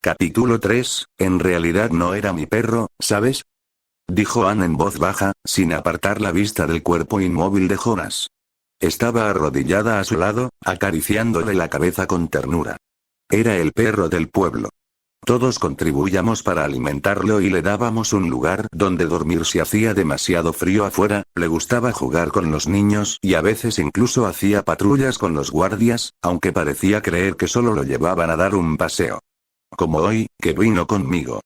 Capítulo 3, en realidad no era mi perro, ¿sabes? Dijo Anne en voz baja, sin apartar la vista del cuerpo inmóvil de Jonas. Estaba arrodillada a su lado, acariciándole la cabeza con ternura. Era el perro del pueblo. Todos contribuíamos para alimentarlo y le dábamos un lugar donde dormir si hacía demasiado frío afuera, le gustaba jugar con los niños y a veces incluso hacía patrullas con los guardias, aunque parecía creer que solo lo llevaban a dar un paseo. Como hoy, que vino conmigo.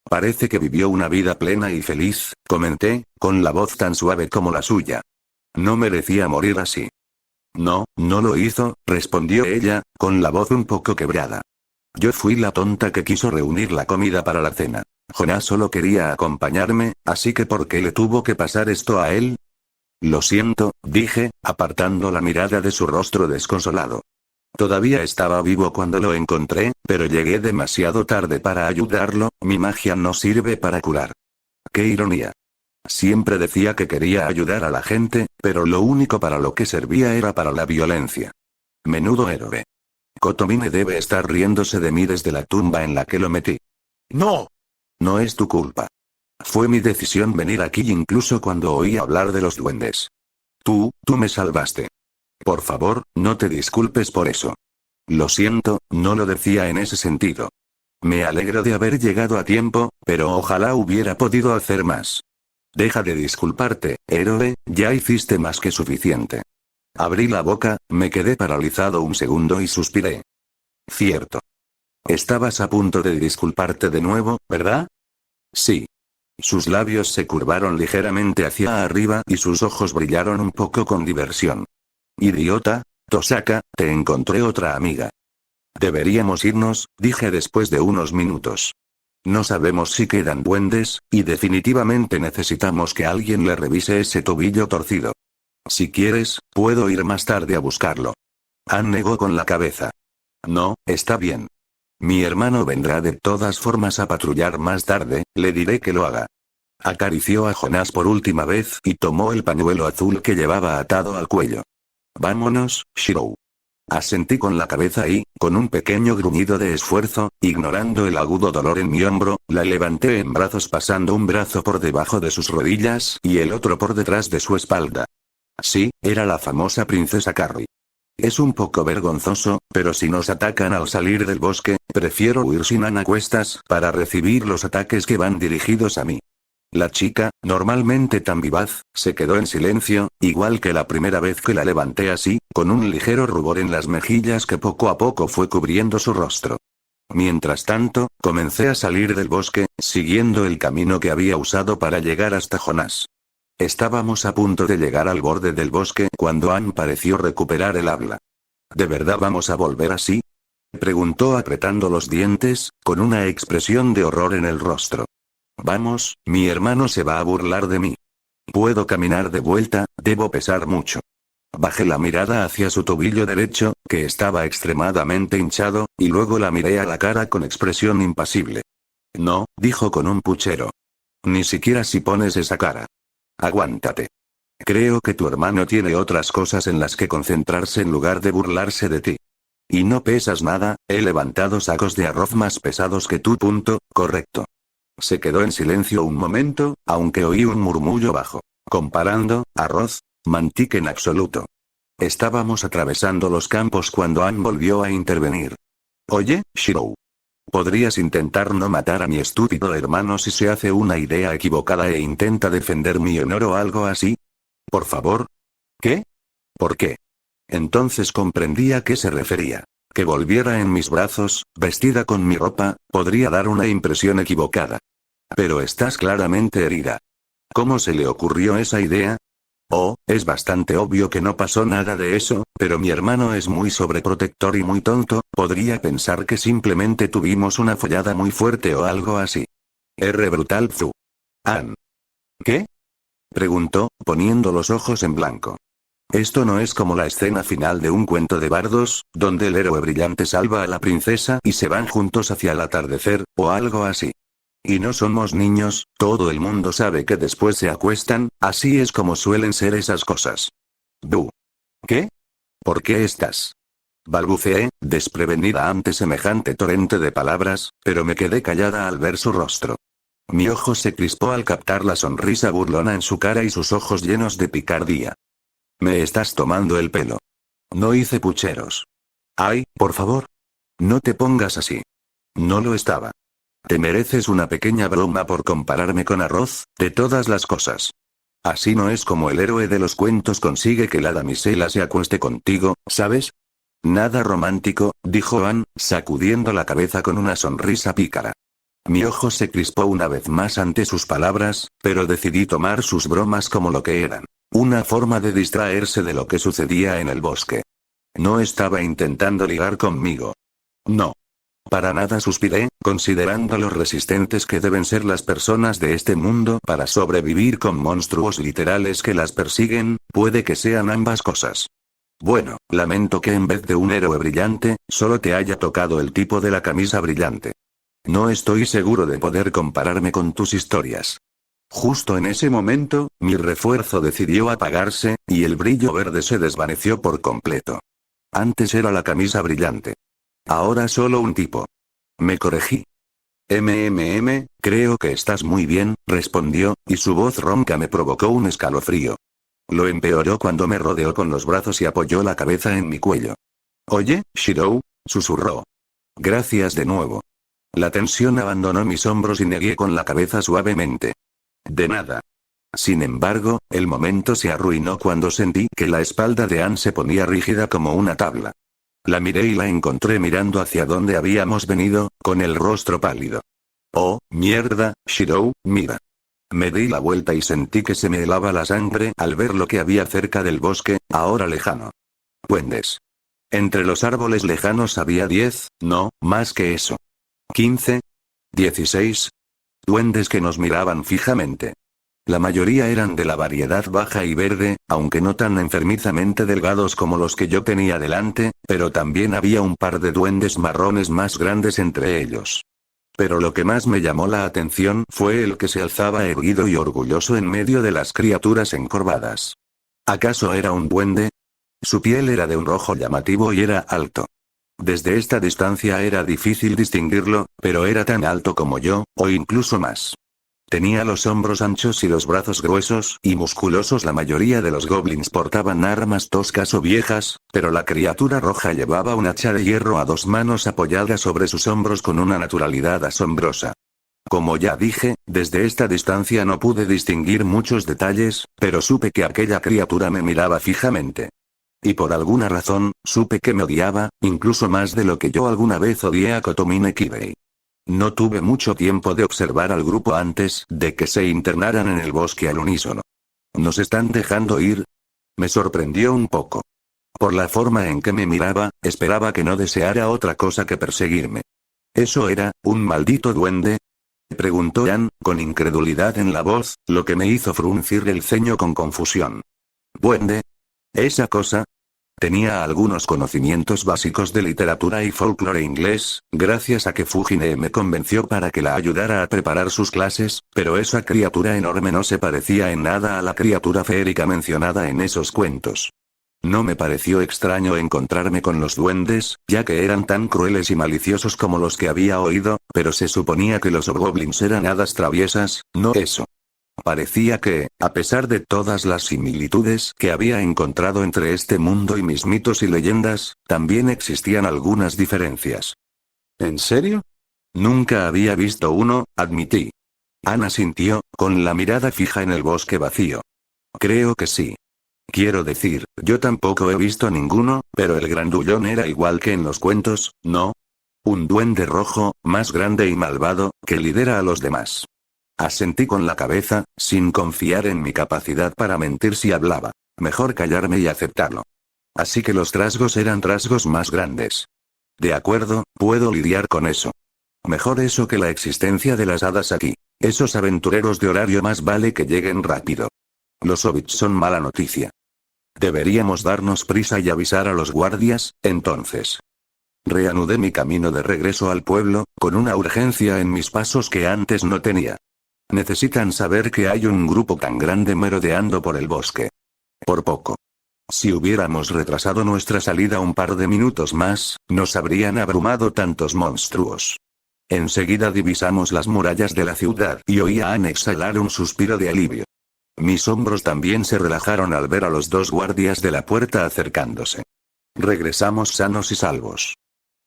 Parece que vivió una vida plena y feliz, comenté, con la voz tan suave como la suya. No merecía morir así. No, no lo hizo, respondió ella, con la voz un poco quebrada. Yo fui la tonta que quiso reunir la comida para la cena. Jonás solo quería acompañarme, así que ¿por qué le tuvo que pasar esto a él? Lo siento, dije, apartando la mirada de su rostro desconsolado. Todavía estaba vivo cuando lo encontré, pero llegué demasiado tarde para ayudarlo, mi magia no sirve para curar. ¡Qué ironía! Siempre decía que quería ayudar a la gente, pero lo único para lo que servía era para la violencia. Menudo héroe. Kotomine debe estar riéndose de mí desde la tumba en la que lo metí. ¡No! No es tu culpa. Fue mi decisión venir aquí incluso cuando oí hablar de los duendes. Tú me salvaste. Por favor, no te disculpes por eso. Lo siento, no lo decía en ese sentido. Me alegro de haber llegado a tiempo, pero ojalá hubiera podido hacer más. Deja de disculparte, héroe, ya hiciste más que suficiente. Abrí la boca, me quedé paralizado un segundo y suspiré. Cierto. Estabas a punto de disculparte de nuevo, ¿verdad? Sí. Sus labios se curvaron ligeramente hacia arriba y sus ojos brillaron un poco con diversión. Idiota, Tosaka, te encontré otra amiga. Deberíamos irnos, dije después de unos minutos. No sabemos si quedan duendes, y definitivamente necesitamos que alguien le revise ese tobillo torcido. Si quieres, puedo ir más tarde a buscarlo. Anne negó con la cabeza. No, está bien. Mi hermano vendrá de todas formas a patrullar más tarde, le diré que lo haga. Acarició a Jonás por última vez y tomó el pañuelo azul que llevaba atado al cuello. Vámonos, Shirou. Asentí con la cabeza y, con un pequeño gruñido de esfuerzo, ignorando el agudo dolor en mi hombro, la levanté en brazos pasando un brazo por debajo de sus rodillas y el otro por detrás de su espalda. Sí, era la famosa princesa Carrie. Es un poco vergonzoso, pero si nos atacan al salir del bosque, prefiero huir sin Ana a cuestas para recibir los ataques que van dirigidos a mí. La chica, normalmente tan vivaz, se quedó en silencio, igual que la primera vez que la levanté así, con un ligero rubor en las mejillas que poco a poco fue cubriendo su rostro. Mientras tanto, comencé a salir del bosque, siguiendo el camino que había usado para llegar hasta Jonás. Estábamos a punto de llegar al borde del bosque cuando Anne pareció recuperar el habla. ¿De verdad vamos a volver así? Preguntó apretando los dientes, con una expresión de horror en el rostro. Vamos, mi hermano se va a burlar de mí. Puedo caminar de vuelta, debo pesar mucho. Bajé la mirada hacia su tobillo derecho, que estaba extremadamente hinchado, y luego la miré a la cara con expresión impasible. No, dijo con un puchero. Ni siquiera si pones esa cara. Aguántate. Creo que tu hermano tiene otras cosas en las que concentrarse en lugar de burlarse de ti. Y no pesas nada, he levantado sacos de arroz más pesados que tú. Correcto. Se quedó en silencio un momento, aunque oí un murmullo bajo. Comparando, arroz, mantique en absoluto. Estábamos atravesando los campos cuando Anne volvió a intervenir. Oye, Shirou. ¿Podrías intentar no matar a mi estúpido hermano si se hace una idea equivocada e intenta defender mi honor o algo así? Por favor. ¿Qué? ¿Por qué? Entonces comprendí a qué se refería. Que volviera en mis brazos, vestida con mi ropa, podría dar una impresión equivocada. Pero estás claramente herida. ¿Cómo se le ocurrió esa idea? Oh, es bastante obvio que no pasó nada de eso, pero mi hermano es muy sobreprotector y muy tonto, podría pensar que simplemente tuvimos una follada muy fuerte o algo así. Brutal Fu. Anne. ¿Qué? Preguntó, poniendo los ojos en blanco. Esto no es como la escena final de un cuento de bardos, donde el héroe brillante salva a la princesa y se van juntos hacia el atardecer, o algo así. Y no somos niños, todo el mundo sabe que después se acuestan, así es como suelen ser esas cosas. ¿Qué? ¿Por qué estás Balbuceé, desprevenida ante semejante torrente de palabras, pero me quedé callada al ver su rostro. Mi ojo se crispó al captar la sonrisa burlona en su cara y sus ojos llenos de picardía. Me estás tomando el pelo. No hice pucheros. Ay, por favor. No te pongas así. No lo estaba. Te mereces una pequeña broma por compararme con arroz, de todas las cosas. Así no es como el héroe de los cuentos consigue que la damisela se acueste contigo, ¿sabes? Nada romántico, dijo Anne, sacudiendo la cabeza con una sonrisa pícara. Mi ojo se crispó una vez más ante sus palabras, pero decidí tomar sus bromas como lo que eran. Una forma de distraerse de lo que sucedía en el bosque. No estaba intentando ligar conmigo. No. Para nada, suspiré, considerando lo resistentes que deben ser las personas de este mundo para sobrevivir con monstruos literales que las persiguen, puede que sean ambas cosas. Bueno, lamento que en vez de un héroe brillante, solo te haya tocado el tipo de la camisa brillante. No estoy seguro de poder compararme con tus historias. Justo en ese momento, mi refuerzo decidió apagarse, y el brillo verde se desvaneció por completo. Antes era la camisa brillante. Ahora solo un tipo. Me corregí. Creo que estás muy bien, respondió, y su voz ronca me provocó un escalofrío. Lo empeoró cuando me rodeó con los brazos y apoyó la cabeza en mi cuello. Oye, Shirou, susurró. Gracias de nuevo. La tensión abandonó mis hombros y negué con la cabeza suavemente. De nada. Sin embargo, el momento se arruinó cuando sentí que la espalda de Anne se ponía rígida como una tabla. La miré y la encontré mirando hacia donde habíamos venido, con el rostro pálido. Oh, mierda, Shirou, mira. Me di la vuelta y sentí que se me helaba la sangre al ver lo que había cerca del bosque, ahora lejano. Duendes. Entre los árboles lejanos había 10, no, más que eso. 15. 16. Duendes que nos miraban fijamente. La mayoría eran de la variedad baja y verde, aunque no tan enfermizamente delgados como los que yo tenía delante, pero también había un par de duendes marrones más grandes entre ellos. Pero lo que más me llamó la atención fue el que se alzaba erguido y orgulloso en medio de las criaturas encorvadas. ¿Acaso era un duende? Su piel era de un rojo llamativo y era alto. Desde esta distancia era difícil distinguirlo, pero era tan alto como yo, o incluso más. Tenía los hombros anchos y los brazos gruesos y musculosos. La mayoría de los goblins portaban armas toscas o viejas, pero la criatura roja llevaba un hacha de hierro a 2 manos apoyada sobre sus hombros con una naturalidad asombrosa. Como ya dije, desde esta distancia no pude distinguir muchos detalles, pero supe que aquella criatura me miraba fijamente. Y por alguna razón, supe que me odiaba, incluso más de lo que yo alguna vez odié a Kotomine Kibei. No tuve mucho tiempo de observar al grupo antes de que se internaran en el bosque al unísono. ¿Nos están dejando ir? Me sorprendió un poco. Por la forma en que me miraba, esperaba que no deseara otra cosa que perseguirme. ¿Eso era, un maldito duende? Preguntó Anne, con incredulidad en la voz, lo que me hizo fruncir el ceño con confusión. ¿Duende? ¿Esa cosa? Tenía algunos conocimientos básicos de literatura y folclore inglés, gracias a que Fujine me convenció para que la ayudara a preparar sus clases, pero esa criatura enorme no se parecía en nada a la criatura feérica mencionada en esos cuentos. No me pareció extraño encontrarme con los duendes, ya que eran tan crueles y maliciosos como los que había oído, pero se suponía que los goblins eran hadas traviesas, no eso. Parecía que, a pesar de todas las similitudes que había encontrado entre este mundo y mis mitos y leyendas, también existían algunas diferencias. ¿En serio? Nunca había visto uno, admití. Anne asintió, con la mirada fija en el bosque vacío. Creo que sí. Quiero decir, yo tampoco he visto ninguno, pero el grandullón era igual que en los cuentos, ¿no? Un duende rojo, más grande y malvado, que lidera a los demás. Asentí con la cabeza, sin confiar en mi capacidad para mentir si hablaba. Mejor callarme y aceptarlo. Así que los trasgos eran trasgos más grandes. De acuerdo, puedo lidiar con eso. Mejor eso que la existencia de las hadas aquí. Esos aventureros de horario más vale que lleguen rápido. Los hobbits son mala noticia. Deberíamos darnos prisa y avisar a los guardias, entonces. Reanudé mi camino de regreso al pueblo, con una urgencia en mis pasos que antes no tenía. Necesitan saber que hay un grupo tan grande merodeando por el bosque. Por poco. Si hubiéramos retrasado nuestra salida un par de minutos más, nos habrían abrumado tantos monstruos. Enseguida divisamos las murallas de la ciudad y oí a Anne exhalar un suspiro de alivio. Mis hombros también se relajaron al ver a los dos guardias de la puerta acercándose. Regresamos sanos y salvos.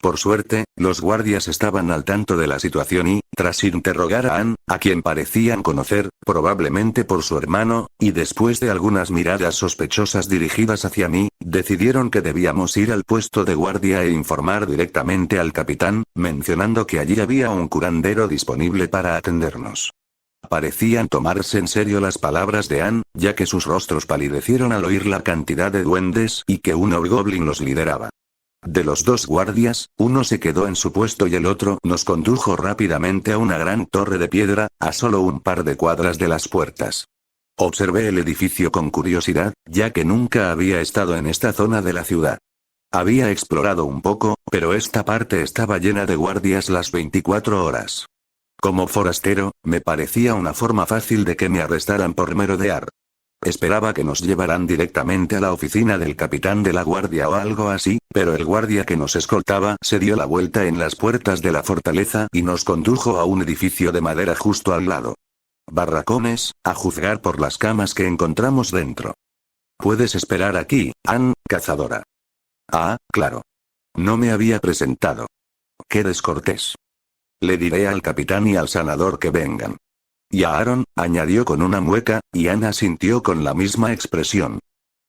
Por suerte, los guardias estaban al tanto de la situación y, tras interrogar a Anne, a quien parecían conocer, probablemente por su hermano, y después de algunas miradas sospechosas dirigidas hacia mí, decidieron que debíamos ir al puesto de guardia e informar directamente al capitán, mencionando que allí había un curandero disponible para atendernos. Parecían tomarse en serio las palabras de Anne, ya que sus rostros palidecieron al oír la cantidad de duendes y que un hobgoblin los lideraba. De los dos guardias, uno se quedó en su puesto y el otro nos condujo rápidamente a una gran torre de piedra, a solo un par de cuadras de las puertas. Observé el edificio con curiosidad, ya que nunca había estado en esta zona de la ciudad. Había explorado un poco, pero esta parte estaba llena de guardias las 24 horas. Como forastero, me parecía una forma fácil de que me arrestaran por merodear. Esperaba que nos llevaran directamente a la oficina del capitán de la guardia o algo así, pero el guardia que nos escoltaba se dio la vuelta en las puertas de la fortaleza y nos condujo a un edificio de madera justo al lado. Barracones, a juzgar por las camas que encontramos dentro. Puedes esperar aquí, Anne, cazadora. Ah, claro. No me había presentado. Qué descortés. Le diré al capitán y al sanador que vengan. Y a Aaron, añadió con una mueca, y Anne asintió con la misma expresión.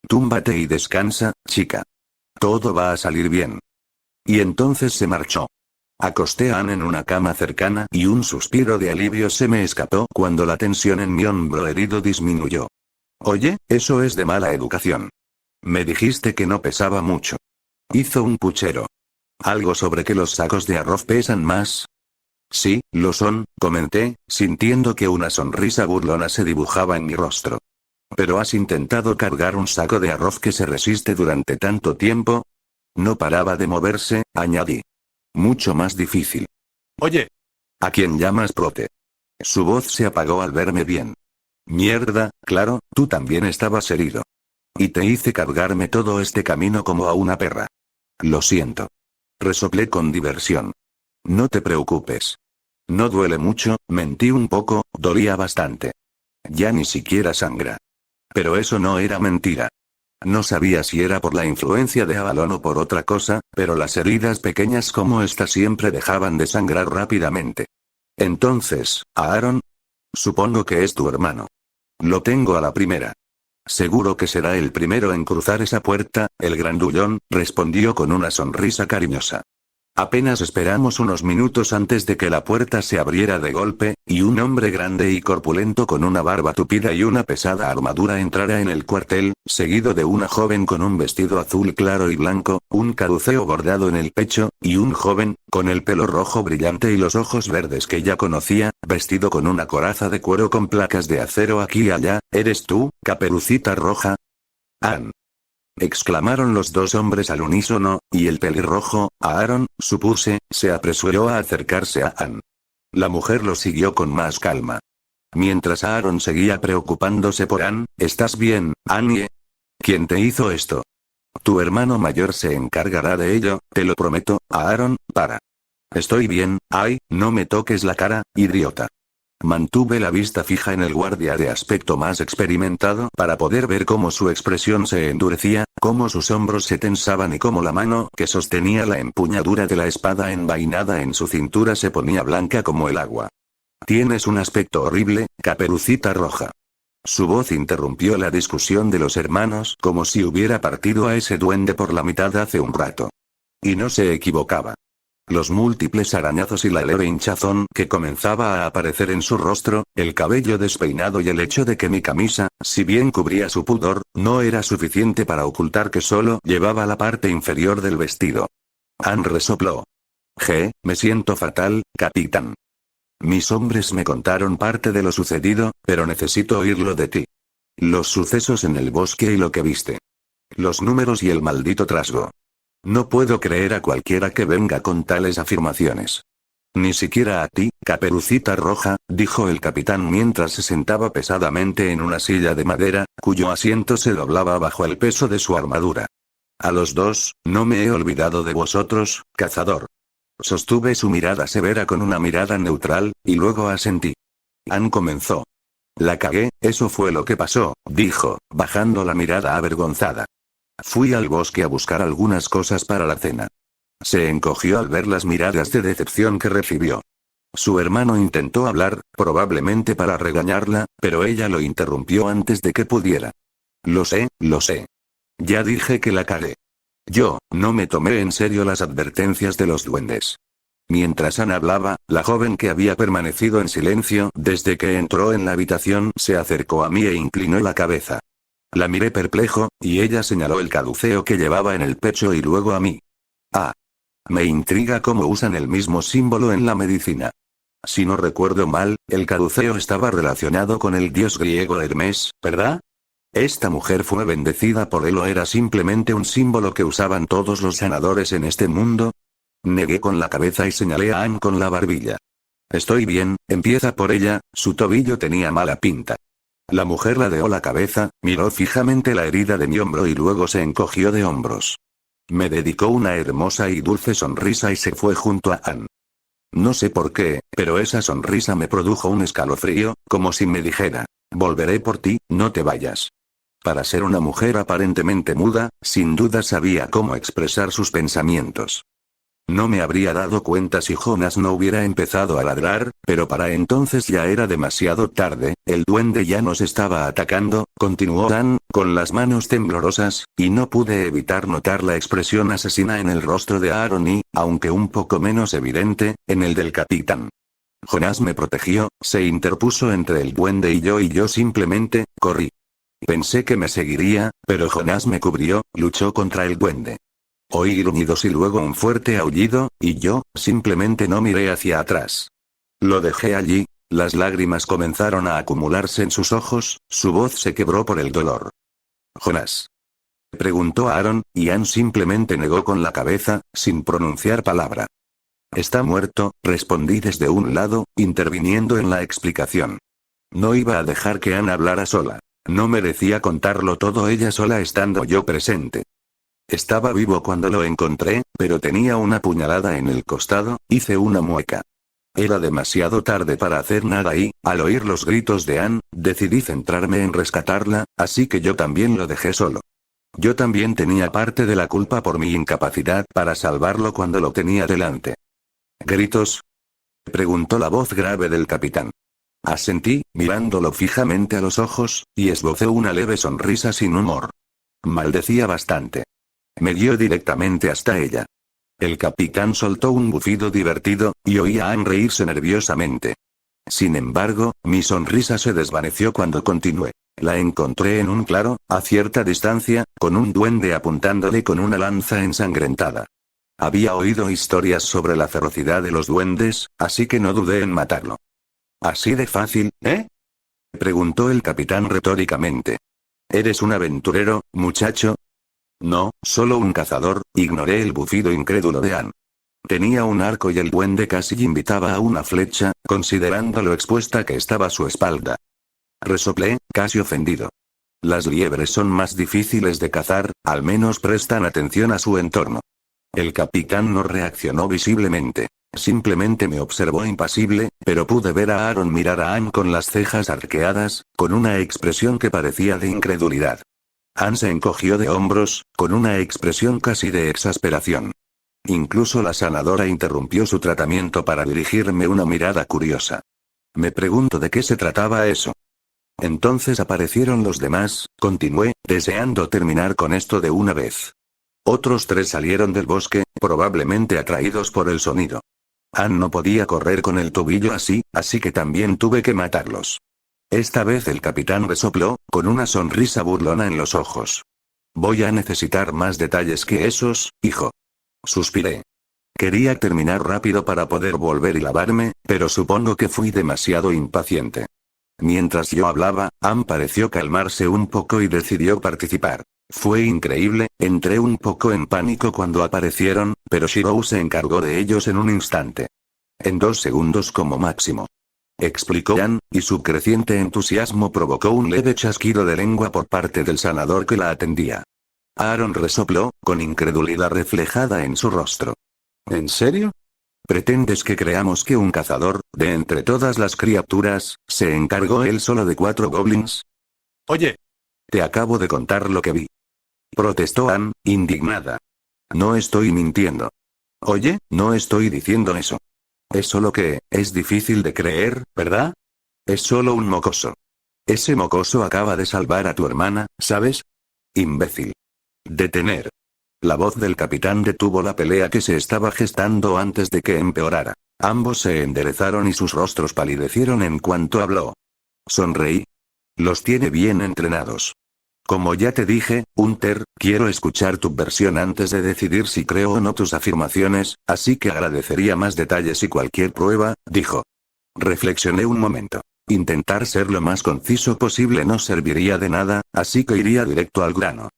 Túmbate y descansa, chica. Todo va a salir bien. Y entonces se marchó. Acosté a Anne en una cama cercana y un suspiro de alivio se me escapó cuando la tensión en mi hombro herido disminuyó. Oye, eso es de mala educación. Me dijiste que no pesaba mucho. Hizo un puchero. ¿Algo sobre que los sacos de arroz pesan más? Sí, lo son, comenté, sintiendo que una sonrisa burlona se dibujaba en mi rostro. ¿Pero has intentado cargar un saco de arroz que se resiste durante tanto tiempo? No paraba de moverse, añadí. Mucho más difícil. Oye. ¿A quién llamas prote? Su voz se apagó al verme bien. Mierda, claro, tú también estabas herido. Y te hice cargarme todo este camino como a una perra. Lo siento. Resoplé con diversión. No te preocupes. No duele mucho, mentí un poco, dolía bastante. Ya ni siquiera sangra. Pero eso no era mentira. No sabía si era por la influencia de Avalon o por otra cosa, pero las heridas pequeñas como esta siempre dejaban de sangrar rápidamente. Entonces, Aaron. Supongo que es tu hermano. Lo tengo a la primera. Seguro que será el primero en cruzar esa puerta, el grandullón, respondió con una sonrisa cariñosa. Apenas esperamos unos minutos antes de que la puerta se abriera de golpe, y un hombre grande y corpulento con una barba tupida y una pesada armadura entrara en el cuartel, seguido de una joven con un vestido azul claro y blanco, un caduceo bordado en el pecho, y un joven, con el pelo rojo brillante y los ojos verdes que ya conocía, vestido con una coraza de cuero con placas de acero aquí y allá. ¿Eres tú, Caperucita Roja? Anne. Exclamaron los dos hombres al unísono, y el pelirrojo, Aaron, supuse, se apresuró a acercarse a Anne. La mujer lo siguió con más calma. Mientras Aaron seguía preocupándose por Anne, ¿estás bien, Annie? ¿Quién te hizo esto? Tu hermano mayor se encargará de ello, te lo prometo, Aaron, para. Estoy bien, ay, no me toques la cara, idiota. Mantuve la vista fija en el guardia de aspecto más experimentado para poder ver cómo su expresión se endurecía, cómo sus hombros se tensaban y cómo la mano que sostenía la empuñadura de la espada envainada en su cintura se ponía blanca como el agua. Tienes un aspecto horrible, Caperucita Roja. Su voz interrumpió la discusión de los hermanos como si hubiera partido a ese duende por la mitad hace un rato. Y no se equivocaba. Los múltiples arañazos y la leve hinchazón que comenzaba a aparecer en su rostro, el cabello despeinado y el hecho de que mi camisa, si bien cubría su pudor, no era suficiente para ocultar que solo llevaba la parte inferior del vestido. Anne resopló. Me siento fatal, capitán. Mis hombres me contaron parte de lo sucedido, pero necesito oírlo de ti. Los sucesos en el bosque y lo que viste. Los números y el maldito trasgo. No puedo creer a cualquiera que venga con tales afirmaciones. Ni siquiera a ti, Caperucita Roja, dijo el capitán mientras se sentaba pesadamente en una silla de madera, cuyo asiento se doblaba bajo el peso de su armadura. A los dos, no me he olvidado de vosotros, cazador. Sostuve su mirada severa con una mirada neutral, y luego asentí. Ann comenzó. La cagué, eso fue lo que pasó, dijo, bajando la mirada avergonzada. Fui al bosque a buscar algunas cosas para la cena. Se encogió al ver las miradas de decepción que recibió. Su hermano intentó hablar, probablemente para regañarla, pero ella lo interrumpió antes de que pudiera. Lo sé, lo sé. Ya dije que la cagué. Yo, no me tomé en serio las advertencias de los duendes. Mientras Ann hablaba, la joven que había permanecido en silencio desde que entró en la habitación se acercó a mí e inclinó la cabeza. La miré perplejo, y ella señaló el caduceo que llevaba en el pecho y luego a mí. Ah. Me intriga cómo usan el mismo símbolo en la medicina. Si no recuerdo mal, el caduceo estaba relacionado con el dios griego Hermes, ¿verdad? ¿Esta mujer fue bendecida por él o era simplemente un símbolo que usaban todos los sanadores en este mundo? Negué con la cabeza y señalé a Ann con la barbilla. Estoy bien, empieza por ella, su tobillo tenía mala pinta. La mujer ladeó la cabeza, miró fijamente la herida de mi hombro y luego se encogió de hombros. Me dedicó una hermosa y dulce sonrisa y se fue junto a Ann. No sé por qué, pero esa sonrisa me produjo un escalofrío, como si me dijera, volveré por ti, no te vayas. Para ser una mujer aparentemente muda, sin duda sabía cómo expresar sus pensamientos. No me habría dado cuenta si Jonas no hubiera empezado a ladrar, pero para entonces ya era demasiado tarde, el duende ya nos estaba atacando, continuó Ann, con las manos temblorosas, y no pude evitar notar la expresión asesina en el rostro de Aaron y, aunque un poco menos evidente, en el del capitán. Jonas me protegió, se interpuso entre el duende y yo simplemente, corrí. Pensé que me seguiría, pero Jonas me cubrió, luchó contra el duende. Oí gruñidos y luego un fuerte aullido, y yo, simplemente no miré hacia atrás. Lo dejé allí, las lágrimas comenzaron a acumularse en sus ojos, su voz se quebró por el dolor. «Jonas», preguntó Aaron, y Ann simplemente negó con la cabeza, sin pronunciar palabra. «Está muerto», respondí desde un lado, interviniendo en la explicación. No iba a dejar que Ann hablara sola. No merecía contarlo todo ella sola estando yo presente. Estaba vivo cuando lo encontré, pero tenía una puñalada en el costado, hice una mueca. Era demasiado tarde para hacer nada y, al oír los gritos de Ann, decidí centrarme en rescatarla, así que yo también lo dejé solo. Yo también tenía parte de la culpa por mi incapacidad para salvarlo cuando lo tenía delante. ¿Gritos?, preguntó la voz grave del capitán. Asentí, mirándolo fijamente a los ojos, y esbocé una leve sonrisa sin humor. Maldecía bastante. Me guió directamente hasta ella. El capitán soltó un bufido divertido, y oí a Ann reírse nerviosamente. Sin embargo, mi sonrisa se desvaneció cuando continué. La encontré en un claro, a cierta distancia, con un duende apuntándole con una lanza ensangrentada. Había oído historias sobre la ferocidad de los duendes, así que no dudé en matarlo. ¿Así de fácil, eh?, preguntó el capitán retóricamente. ¿Eres un aventurero, muchacho? No, solo un cazador, ignoré el bufido incrédulo de Ann. Tenía un arco y el duende casi invitaba a una flecha, considerando lo expuesta que estaba su espalda. Resoplé, casi ofendido. Las liebres son más difíciles de cazar, al menos prestan atención a su entorno. El capitán no reaccionó visiblemente. Simplemente me observó impasible, pero pude ver a Aaron mirar a Ann con las cejas arqueadas, con una expresión que parecía de incredulidad. Ann se encogió de hombros, con una expresión casi de exasperación. Incluso la sanadora interrumpió su tratamiento para dirigirme una mirada curiosa. Me pregunto de qué se trataba eso. Entonces aparecieron los demás, continué, deseando terminar con esto de una vez. Otros 3 salieron del bosque, probablemente atraídos por el sonido. Ann no podía correr con el tobillo así que también tuve que matarlos. Esta vez el capitán resopló, con una sonrisa burlona en los ojos. Voy a necesitar más detalles que esos, hijo. Suspiré. Quería terminar rápido para poder volver y lavarme, pero supongo que fui demasiado impaciente. Mientras yo hablaba, Ann pareció calmarse un poco y decidió participar. Fue increíble, entré un poco en pánico cuando aparecieron, pero Shirou se encargó de ellos en un instante. En 2 segundos como máximo. Explicó Ann, y su creciente entusiasmo provocó un leve chasquido de lengua por parte del sanador que la atendía. Aaron resopló, con incredulidad reflejada en su rostro. ¿En serio? ¿Pretendes que creamos que un cazador, de entre todas las criaturas, se encargó él solo de 4 goblins? Oye. Te acabo de contar lo que vi. Protestó Ann, indignada. No estoy mintiendo. Oye, no estoy diciendo eso. Es solo que, es difícil de creer, ¿verdad? Es solo un mocoso. Ese mocoso acaba de salvar a tu hermana, ¿sabes? Imbécil. Detener. La voz del capitán detuvo la pelea que se estaba gestando antes de que empeorara. Ambos se enderezaron y sus rostros palidecieron en cuanto habló. Sonreí. Los tiene bien entrenados. Como ya te dije, Hunter, quiero escuchar tu versión antes de decidir si creo o no tus afirmaciones, así que agradecería más detalles y cualquier prueba, dijo. Reflexioné un momento. Intentar ser lo más conciso posible no serviría de nada, así que iría directo al grano.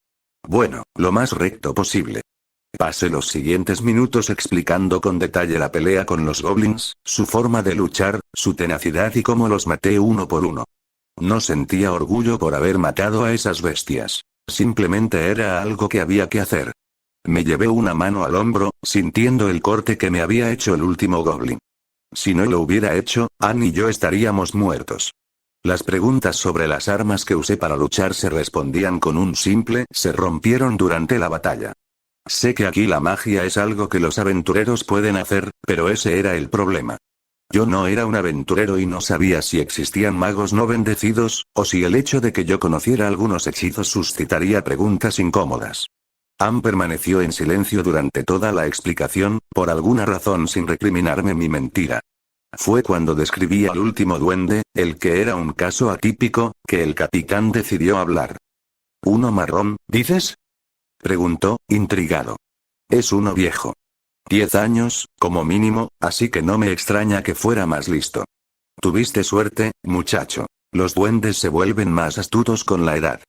Bueno, lo más recto posible. Pasé los siguientes minutos explicando con detalle la pelea con los goblins, su forma de luchar, su tenacidad y cómo los maté uno por uno. No sentía orgullo por haber matado a esas bestias. Simplemente era algo que había que hacer. Me llevé una mano al hombro, sintiendo el corte que me había hecho el último goblin. Si no lo hubiera hecho, Ann y yo estaríamos muertos. Las preguntas sobre las armas que usé para luchar se respondían con un simple "se rompieron durante la batalla". Sé que aquí la magia es algo que los aventureros pueden hacer, pero ese era el problema. Yo no era un aventurero y no sabía si existían magos no bendecidos, o si el hecho de que yo conociera algunos hechizos suscitaría preguntas incómodas. Ann permaneció en silencio durante toda la explicación, por alguna razón sin recriminarme mi mentira. Fue cuando describí al último duende, el que era un caso atípico, que el capitán decidió hablar. ¿Uno marrón, dices? Preguntó, intrigado. Es uno viejo. 10 años, como mínimo, así que no me extraña que fuera más listo. Tuviste suerte, muchacho. Los duendes se vuelven más astutos con la edad.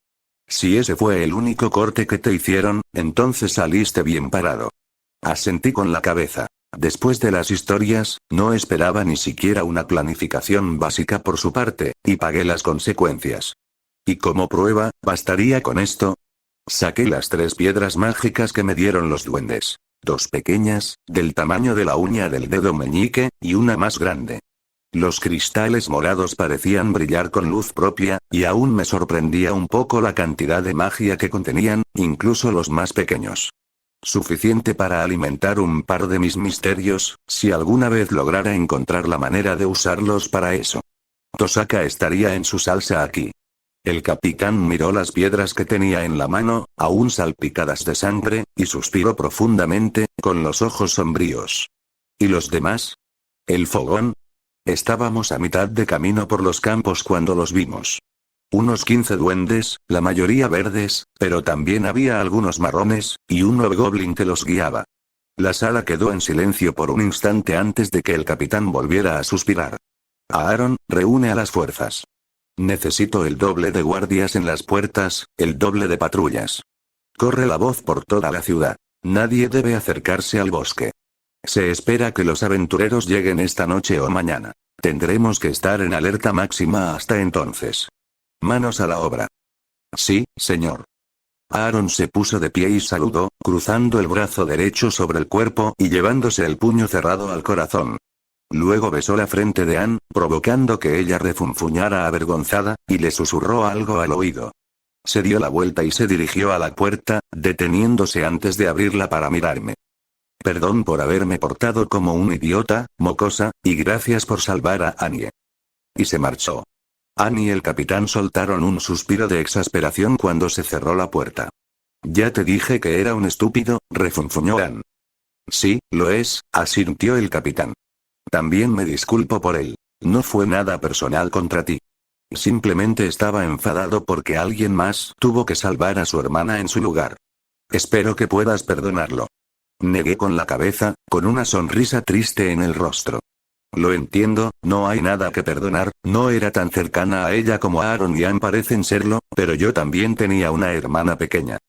Si ese fue el único corte que te hicieron, entonces saliste bien parado. Asentí con la cabeza. Después de las historias, no esperaba ni siquiera una planificación básica por su parte, y pagué las consecuencias. Y como prueba, ¿bastaría con esto? Saqué las 3 piedras mágicas que me dieron los duendes. 2 pequeñas, del tamaño de la uña del dedo meñique, y una más grande. Los cristales morados parecían brillar con luz propia, y aún me sorprendía un poco la cantidad de magia que contenían, incluso los más pequeños. Suficiente para alimentar un par de mis misterios, si alguna vez lograra encontrar la manera de usarlos para eso. Tosaka estaría en su salsa aquí. El capitán miró las piedras que tenía en la mano, aún salpicadas de sangre, y suspiró profundamente, con los ojos sombríos. ¿Y los demás? ¿El fogón? Estábamos a mitad de camino por los campos cuando los vimos. Unos 15 duendes, la mayoría verdes, pero también había algunos marrones, y un goblin que los guiaba. La sala quedó en silencio por un instante antes de que el capitán volviera a suspirar. Aaron, reúne a las fuerzas. Necesito el doble de guardias en las puertas, el doble de patrullas. Corre la voz por toda la ciudad. Nadie debe acercarse al bosque. Se espera que los aventureros lleguen esta noche o mañana. Tendremos que estar en alerta máxima hasta entonces. Manos a la obra. Sí, señor. Aaron se puso de pie y saludó, cruzando el brazo derecho sobre el cuerpo y llevándose el puño cerrado al corazón. Luego besó la frente de Ann, provocando que ella refunfuñara avergonzada, y le susurró algo al oído. Se dio la vuelta y se dirigió a la puerta, deteniéndose antes de abrirla para mirarme. Perdón por haberme portado como un idiota, mocosa, y gracias por salvar a Annie. Y se marchó. Ann y el capitán soltaron un suspiro de exasperación cuando se cerró la puerta. Ya te dije que era un estúpido, refunfuñó Ann. Sí, lo es, asintió el capitán. También me disculpo por él. No fue nada personal contra ti. Simplemente estaba enfadado porque alguien más tuvo que salvar a su hermana en su lugar. Espero que puedas perdonarlo. Negué con la cabeza, con una sonrisa triste en el rostro. Lo entiendo, no hay nada que perdonar, no era tan cercana a ella como Aaron y Ann parecen serlo, pero yo también tenía una hermana pequeña.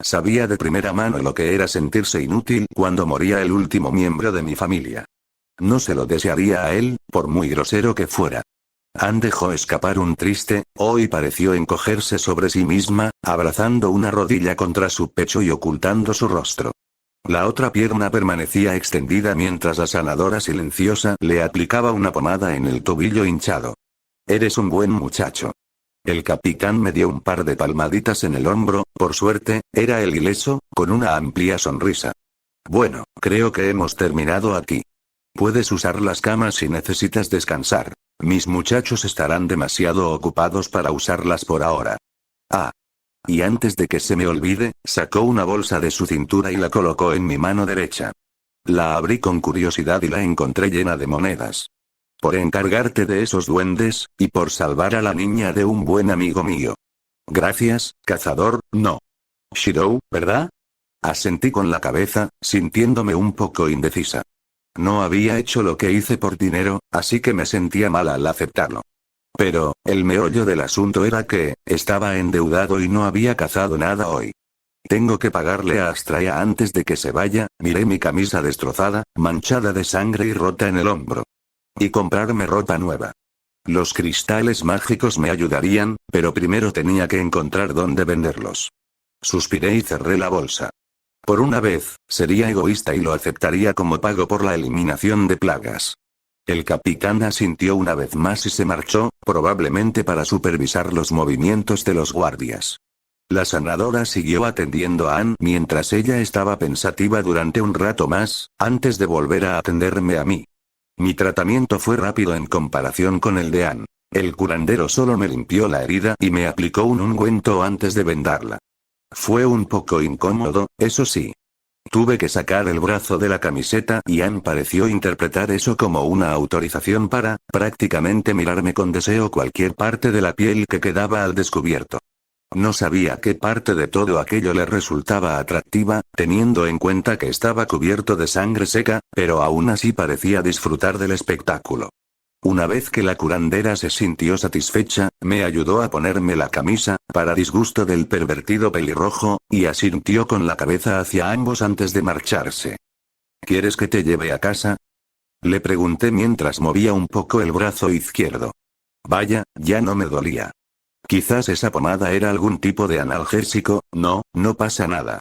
Sabía de primera mano lo que era sentirse inútil cuando moría el último miembro de mi familia. No se lo desearía a él, por muy grosero que fuera. Anne dejó escapar un triste "oh" y pareció encogerse sobre sí misma, abrazando una rodilla contra su pecho y ocultando su rostro. La otra pierna permanecía extendida mientras la sanadora silenciosa le aplicaba una pomada en el tobillo hinchado. Eres un buen muchacho. El capitán me dio un par de palmaditas en el hombro, por suerte, era el ileso, con una amplia sonrisa. Bueno, creo que hemos terminado aquí. Puedes usar las camas si necesitas descansar. Mis muchachos estarán demasiado ocupados para usarlas por ahora. Ah. Y antes de que se me olvide, sacó una bolsa de su cintura y la colocó en mi mano derecha. La abrí con curiosidad y la encontré llena de monedas. Por encargarte de esos duendes, y por salvar a la niña de un buen amigo mío. Gracias, cazador, no. Shirou, ¿verdad? Asentí con la cabeza, sintiéndome un poco indecisa. No había hecho lo que hice por dinero, así que me sentía mal al aceptarlo. Pero, el meollo del asunto era que, estaba endeudado y no había cazado nada hoy. Tengo que pagarle a Astraea antes de que se vaya, miré mi camisa destrozada, manchada de sangre y rota en el hombro. Y comprarme ropa nueva. Los cristales mágicos me ayudarían, pero primero tenía que encontrar dónde venderlos. Suspiré y cerré la bolsa. Por una vez, sería egoísta y lo aceptaría como pago por la eliminación de plagas. El capitán asintió una vez más y se marchó, probablemente para supervisar los movimientos de los guardias. La sanadora siguió atendiendo a Anne mientras ella estaba pensativa durante un rato más, antes de volver a atenderme a mí. Mi tratamiento fue rápido en comparación con el de Anne. El curandero solo me limpió la herida y me aplicó un ungüento antes de vendarla. Fue un poco incómodo, eso sí. Tuve que sacar el brazo de la camiseta y Anne pareció interpretar eso como una autorización para, prácticamente mirarme con deseo cualquier parte de la piel que quedaba al descubierto. No sabía qué parte de todo aquello le resultaba atractiva, teniendo en cuenta que estaba cubierto de sangre seca, pero aún así parecía disfrutar del espectáculo. Una vez que la curandera se sintió satisfecha, me ayudó a ponerme la camisa, para disgusto del pervertido pelirrojo, y asintió con la cabeza hacia ambos antes de marcharse. ¿Quieres que te lleve a casa? Le pregunté mientras movía un poco el brazo izquierdo. Vaya, ya no me dolía. Quizás esa pomada era algún tipo de analgésico, no pasa nada.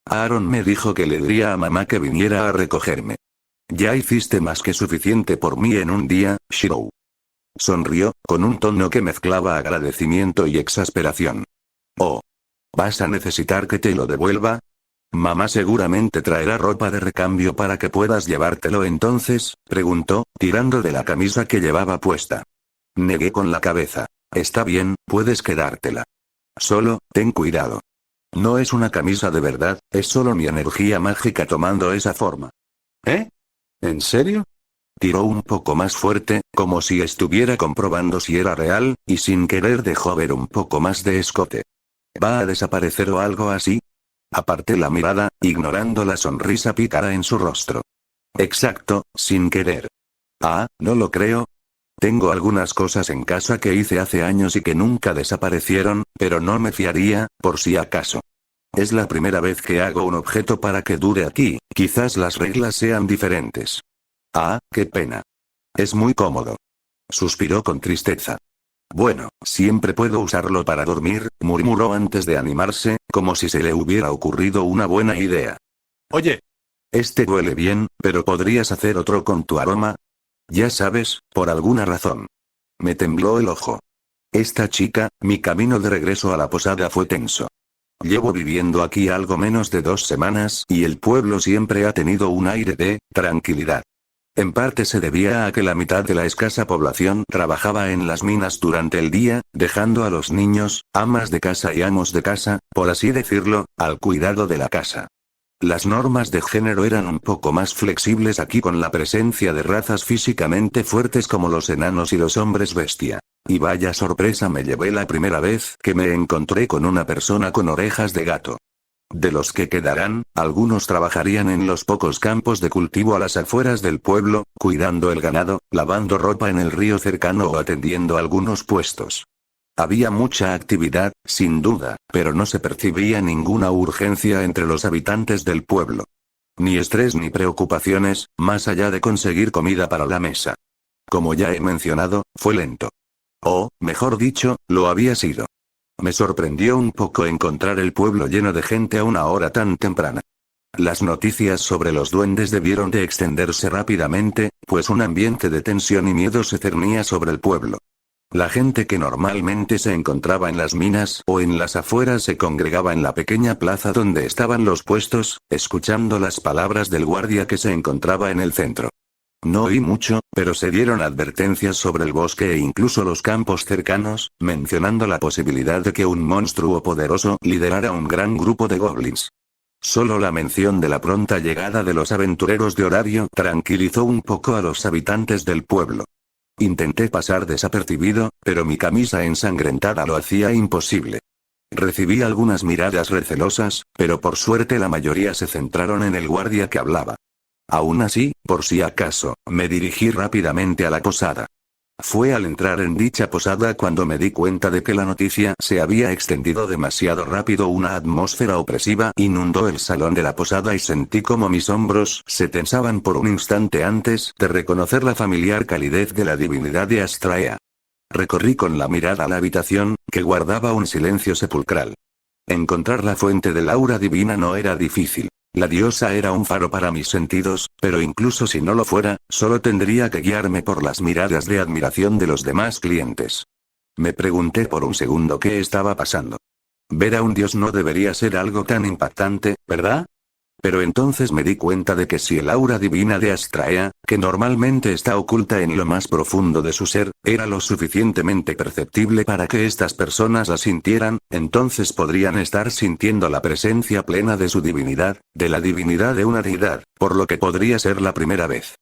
Aaron me dijo que le diría a mamá que viniera a recogerme. Ya hiciste más que suficiente por mí en un día, Shirou. Sonrió, con un tono que mezclaba agradecimiento y exasperación. Oh. ¿Vas a necesitar que te lo devuelva? Mamá seguramente traerá ropa de recambio para que puedas llevártelo entonces, preguntó, tirando de la camisa que llevaba puesta. Negué con la cabeza. Está bien, puedes quedártela. Solo, ten cuidado. No es una camisa de verdad, es solo mi energía mágica tomando esa forma. ¿Eh? ¿En serio? Tiró un poco más fuerte, como si estuviera comprobando si era real, y sin querer dejó ver un poco más de escote. ¿Va a desaparecer o algo así? Aparté la mirada, ignorando la sonrisa pícara en su rostro. Exacto, sin querer. Ah, no lo creo. Tengo algunas cosas en casa que hice hace años y que nunca desaparecieron, pero no me fiaría, por si acaso. Es la primera vez que hago un objeto para que dure aquí, quizás las reglas sean diferentes. Ah, qué pena. Es muy cómodo. Suspiró con tristeza. Bueno, siempre puedo usarlo para dormir, murmuró antes de animarse, como si se le hubiera ocurrido una buena idea. Oye. Este huele bien, pero ¿podrías hacer otro con tu aroma? Ya sabes, por alguna razón. Me tembló el ojo. Esta chica, mi camino de regreso a la posada fue tenso. Llevo viviendo aquí algo menos de 2 semanas y el pueblo siempre ha tenido un aire de tranquilidad. En parte se debía a que la mitad de la escasa población trabajaba en las minas durante el día, dejando a los niños, amas de casa y amos de casa, por así decirlo, al cuidado de la casa. Las normas de género eran un poco más flexibles aquí con la presencia de razas físicamente fuertes como los enanos y los hombres bestia. Y vaya sorpresa me llevé la primera vez que me encontré con una persona con orejas de gato. De los que quedarán, algunos trabajarían en los pocos campos de cultivo a las afueras del pueblo, cuidando el ganado, lavando ropa en el río cercano o atendiendo algunos puestos. Había mucha actividad, sin duda, pero no se percibía ninguna urgencia entre los habitantes del pueblo. Ni estrés ni preocupaciones, más allá de conseguir comida para la mesa. Como ya he mencionado, fue lento. O, mejor dicho, lo había sido. Me sorprendió un poco encontrar el pueblo lleno de gente a una hora tan temprana. Las noticias sobre los duendes debieron de extenderse rápidamente, pues un ambiente de tensión y miedo se cernía sobre el pueblo. La gente que normalmente se encontraba en las minas o en las afueras se congregaba en la pequeña plaza donde estaban los puestos, escuchando las palabras del guardia que se encontraba en el centro. No oí mucho, pero se dieron advertencias sobre el bosque e incluso los campos cercanos, mencionando la posibilidad de que un monstruo poderoso liderara un gran grupo de goblins. Solo la mención de la pronta llegada de los aventureros de horario tranquilizó un poco a los habitantes del pueblo. Intenté pasar desapercibido, pero mi camisa ensangrentada lo hacía imposible. Recibí algunas miradas recelosas, pero por suerte la mayoría se centraron en el guardia que hablaba. Aún así, por si acaso, me dirigí rápidamente a la posada. Fue al entrar en dicha posada cuando me di cuenta de que la noticia se había extendido demasiado rápido. Una atmósfera opresiva inundó el salón de la posada y sentí como mis hombros se tensaban por un instante antes de reconocer la familiar calidez de la divinidad de Astraea. Recorrí con la mirada la habitación, que guardaba un silencio sepulcral. Encontrar la fuente del aura divina no era difícil. La diosa era un faro para mis sentidos, pero incluso si no lo fuera, solo tendría que guiarme por las miradas de admiración de los demás clientes. Me pregunté por un segundo qué estaba pasando. Ver a un dios no debería ser algo tan impactante, ¿verdad? Pero entonces me di cuenta de que si el aura divina de Astraea, que normalmente está oculta en lo más profundo de su ser, era lo suficientemente perceptible para que estas personas la sintieran, entonces podrían estar sintiendo la presencia plena de su divinidad, de la divinidad de una deidad, por lo que podría ser la primera vez.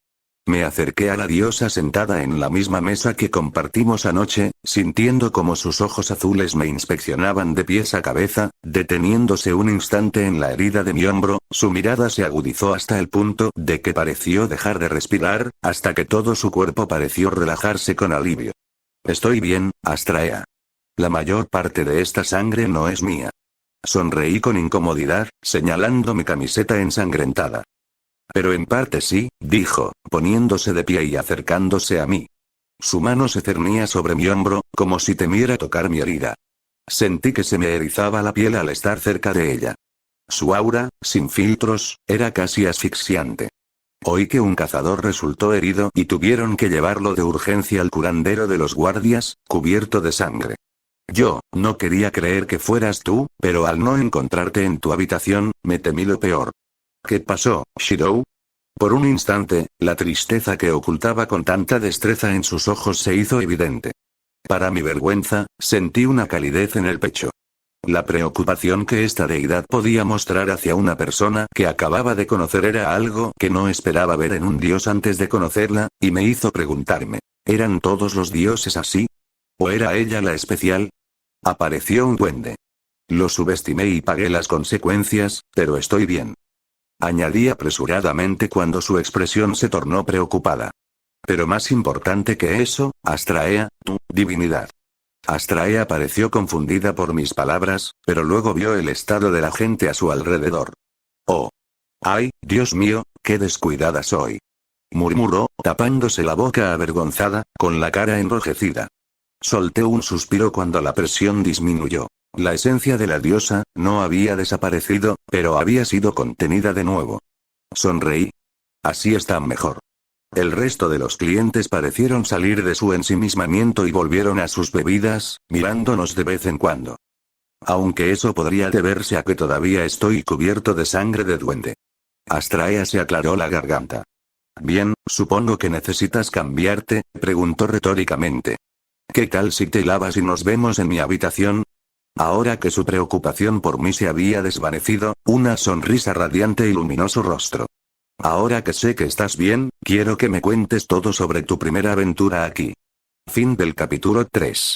Me acerqué a la diosa sentada en la misma mesa que compartimos anoche, sintiendo como sus ojos azules me inspeccionaban de pies a cabeza, deteniéndose un instante en la herida de mi hombro, su mirada se agudizó hasta el punto de que pareció dejar de respirar, hasta que todo su cuerpo pareció relajarse con alivio. Estoy bien, Astraea. La mayor parte de esta sangre no es mía. Sonreí con incomodidad, señalando mi camiseta ensangrentada. Pero en parte sí, dijo, poniéndose de pie y acercándose a mí. Su mano se cernía sobre mi hombro, como si temiera tocar mi herida. Sentí que se me erizaba la piel al estar cerca de ella. Su aura, sin filtros, era casi asfixiante. Oí que un cazador resultó herido y tuvieron que llevarlo de urgencia al curandero de los guardias, cubierto de sangre. Yo, no quería creer que fueras tú, pero al no encontrarte en tu habitación, me temí lo peor. ¿Qué pasó, Shirou? Por un instante, la tristeza que ocultaba con tanta destreza en sus ojos se hizo evidente. Para mi vergüenza, sentí una calidez en el pecho. La preocupación que esta deidad podía mostrar hacia una persona que acababa de conocer era algo que no esperaba ver en un dios antes de conocerla, y me hizo preguntarme, ¿eran todos los dioses así? ¿O era ella la especial? Apareció un duende. Lo subestimé y pagué las consecuencias, pero estoy bien. Añadí apresuradamente cuando su expresión se tornó preocupada. Pero más importante que eso, Astraea, tu divinidad. Astraea pareció confundida por mis palabras, pero luego vio el estado de la gente a su alrededor. Oh. ¡Ay, Dios mío, qué descuidada soy! Murmuró, tapándose la boca avergonzada, con la cara enrojecida. Solté un suspiro cuando la presión disminuyó. La esencia de la diosa no había desaparecido, pero había sido contenida de nuevo. Sonreí. Así está mejor. El resto de los clientes parecieron salir de su ensimismamiento y volvieron a sus bebidas, mirándonos de vez en cuando. Aunque eso podría deberse a que todavía estoy cubierto de sangre de duende. Astraea se aclaró la garganta. Bien, supongo que necesitas cambiarte, preguntó retóricamente. ¿Qué tal si te lavas y nos vemos en mi habitación? Ahora que su preocupación por mí se había desvanecido, una sonrisa radiante iluminó su rostro. Ahora que sé que estás bien, quiero que me cuentes todo sobre tu primera aventura aquí. Fin del capítulo 3.